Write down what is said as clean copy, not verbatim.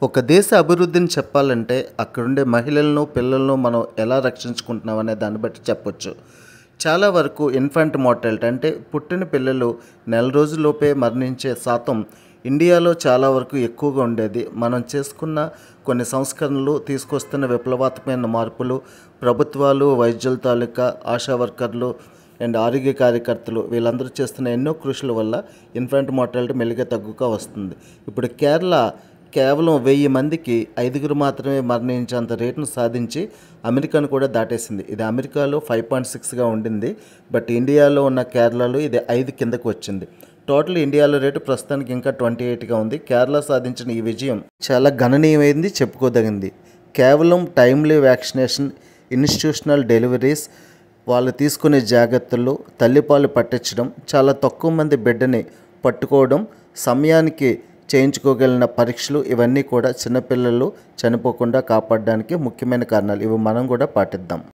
ఒక దేశ అభివృద్ధిని చెప్పాలంటే అక్కడుండే మహిళలను, పిల్లలను మనం ఎలా రక్షించుకుంటున్నాం అనే దాన్ని బట్టి చెప్పొచ్చు. చాలా వరకు ఇన్ఫాంట్ మోర్టాలిటీ అంటే పుట్టిన పిల్లలు నెల రోజుల్లోపే మరణించే శాతం ఇండియాలో చాలా వరకు ఎక్కువగా ఉండేది. మనం చేసుకున్న కొన్ని సంస్కరణలు, తీసుకొస్తున్న విప్లవాత్మకమైన మార్పులు, ప్రభుత్వాలు, వైద్యుల తాలూకా ఆశా వర్కర్లు అండ్ ఆరోగ్య కార్యకర్తలు వీళ్ళందరూ చేస్తున్న ఎన్నో కృషుల వల్ల ఇన్ఫాంట్ మోర్టాలిటీ మెల్లిగా తగ్గుతూ వస్తుంది. ఇప్పుడు కేరళ కేవలం 1000 మందికి 5 మాత్రమే మరణించేంత రేటును సాధించి అమెరికాను కూడా దాటేసింది. ఇది అమెరికాలో 5.6గా ఉండింది. బట్ ఇండియాలో ఉన్న కేరళలో ఇది 5 కిందకు వచ్చింది. టోటల్ ఇండియాలో రేటు ప్రస్తుతానికి ఇంకా 28గా ఉంది. కేరళ సాధించిన ఈ విజయం చాలా గణనీయమైంది, చెప్పుకోదగింది. కేవలం టైమ్లీ వ్యాక్సినేషన్, ఇన్స్టిట్యూషనల్ డెలివరీస్, వాళ్ళు తీసుకునే జాగ్రత్తలు, తల్లిపాలు పట్టించడం, చాలా తక్కువ మంది బిడ్డని పట్టుకోవడం, సమయానికి చేయించుకోగలిగిన పరీక్షలు, ఇవన్నీ కూడా చిన్నపిల్లలు చనిపోకుండా కాపాడడానికి ముఖ్యమైన కారణాలు. ఇవి మనం కూడా పాటిద్దాం.